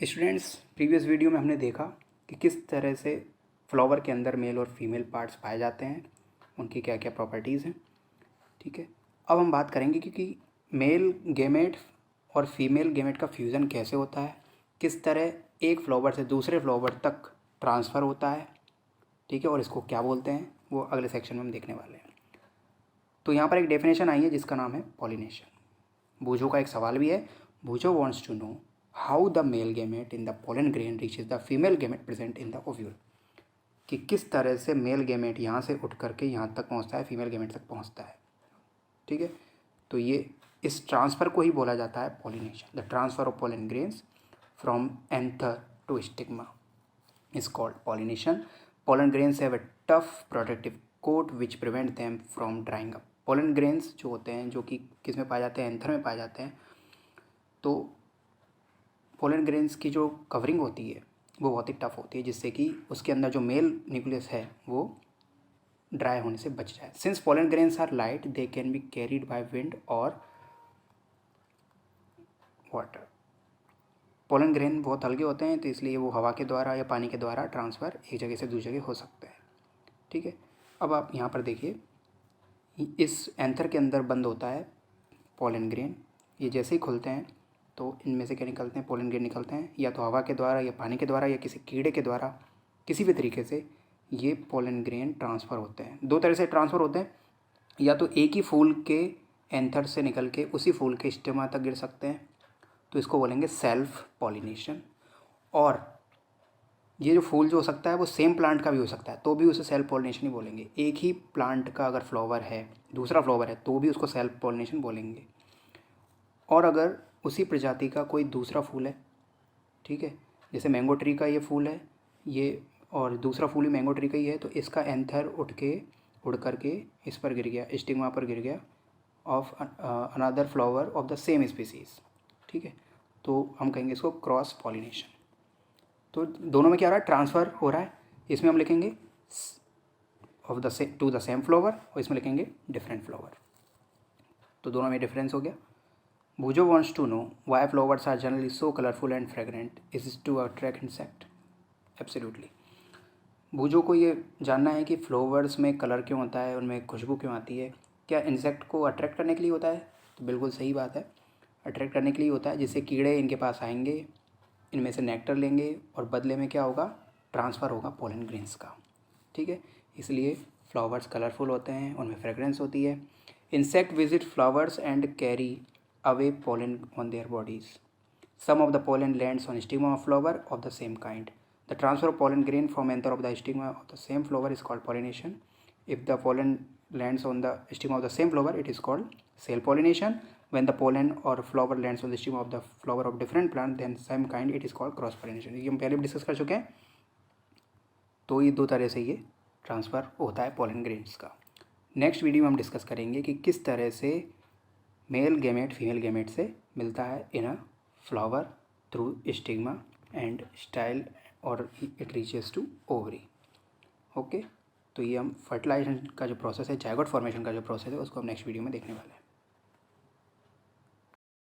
Students, previous video में हमने देखा कि किस तरह से फ्लावर के अंदर मेल और फीमेल पार्ट्स पाए जाते हैं, उनकी क्या क्या प्रॉपर्टीज़ हैं। ठीक है, अब हम बात करेंगे कि मेल गेमेट और फीमेल गेमेट का फ्यूज़न कैसे होता है, किस तरह एक फ्लावर से दूसरे फ्लावर तक ट्रांसफ़र होता है। ठीक है, और इसको क्या बोलते हैं वो अगले सेक्शन में हम देखने वाले हैं। तो यहाँ पर एक डेफिनेशन आई है जिसका नाम है पॉलिनेशन। बूझो का एक सवाल भी है। Boojho wants to know how the male gamete in the pollen grain reaches the female gamete present in the ovule, कि किस तरह से मेल गेमेट यहाँ से उठ करके यहाँ तक पहुँचता है, फीमेल गेमेट तक पहुँचता है। ठीक है, तो ये इस ट्रांसफ़र को ही बोला जाता है pollination. The transfer of pollen grains from anther to stigma is called pollination. Pollen grains have a tough protective coat which prevent them from drying up. Pollen grains जो होते हैं, जो कि किस में पाए जाते हैं, एंथर में पाए जाते हैं। तो पोलन ग्रेन्स की जो कवरिंग होती है वो बहुत ही टफ होती है, जिससे कि उसके अंदर जो मेल न्यूक्लियस है वो ड्राई होने से बच जाए। Since pollen grains are light they can be carried by wind और वाटर। पोलन ग्रेन बहुत हल्के होते हैं, तो इसलिए वो हवा के द्वारा या पानी के द्वारा ट्रांसफ़र एक जगह से दूसरी जगह हो सकता है। ठीक है, अब आप यहाँ पर देखिए, इस एंथर के अंदर बंद होता है पोलन ग्रेन। ये जैसे ही खुलते हैं तो इनमें से क्या निकलते हैं, पोलन ग्रेन निकलते हैं, या तो हवा के द्वारा या पानी के द्वारा या किसी कीड़े के द्वारा, किसी भी तरीके से ये पोलन ग्रेन ट्रांसफ़र होते हैं। दो तरह से ट्रांसफ़र होते हैं, या तो एक ही फूल के एंथर से निकल के उसी फूल के स्टेमा तक गिर सकते हैं, तो इसको बोलेंगे सेल्फ पॉलिनेशन। और ये जो फूल जो हो सकता है वो सेम प्लांट का भी हो सकता है, तो भी उसे सेल्फ पॉलिनेशन ही बोलेंगे। एक ही प्लांट का अगर फ्लावर है, दूसरा फ्लावर है, तो भी उसको सेल्फ पॉलिनेशन बोलेंगे। और अगर उसी प्रजाति का कोई दूसरा फूल है, ठीक है, जैसे मैंगो ट्री का ये फूल है ये, और दूसरा फूल ही मैंगो ट्री का ही है, तो इसका एंथर उड़ करके इस पर गिर गया, स्टिग्मा पर गिर गया of another flower of the same species. ठीक है, तो हम कहेंगे इसको क्रॉस पॉलिनेशन। तो दोनों में क्या हो रहा है, ट्रांसफ़र हो रहा है। इसमें हम लिखेंगे of the same to the same flower, और इसमें लिखेंगे डिफरेंट फ्लावर। तो दोनों में डिफरेंस हो गया। Boojho wants to know why flowers are generally so colourful and fragrant, is to attract insect. Absolutely, Boojho को ये जानना है कि फ्लावर्स में कलर क्यों होता है, उनमें खुशबू क्यों आती है, क्या इंसेक्ट को अट्रैक्ट करने के लिए होता है। तो बिल्कुल सही बात है, अट्रैक्ट करने के लिए होता है, जिससे कीड़े इनके पास आएंगे, इनमें से नेक्टर लेंगे और बदले में क्या होगा, ट्रांसफ़र होगा पोलन ग्रेन्स का। ठीक है, इसलिए फ्लावर्स कलरफुल होते हैं, उनमें फ्रेगरेंस होती है। Insect visit flowers and carry away pollen on their bodies. Some of the pollen lands on stigma of flower of the same kind. The transfer of pollen grain from anther of the stigma of the same flower is called pollination. If the pollen lands on the stigma of the same flower, it is called self pollination. When the pollen or flower lands on the stigma of the flower of different plant than same kind, it is called cross pollination. ये हम पहले भी discuss कर चुके हैं। तो ये दो तरह से ये ट्रांसफ़र होता है पोलन ग्रेन्स का। नेक्स्ट वीडियो में हम डिस्कस करेंगे कि किस तरह से मेल गेमेट फीमेल गेमेट से मिलता है in a flower through stigma and style और it reaches to ovary. Okay, तो ये हम फर्टिलाइजेशन का जो प्रोसेस है, जायगोट फॉर्मेशन का जो प्रोसेस है, उसको हम नेक्स्ट वीडियो में देखने वाले हैं।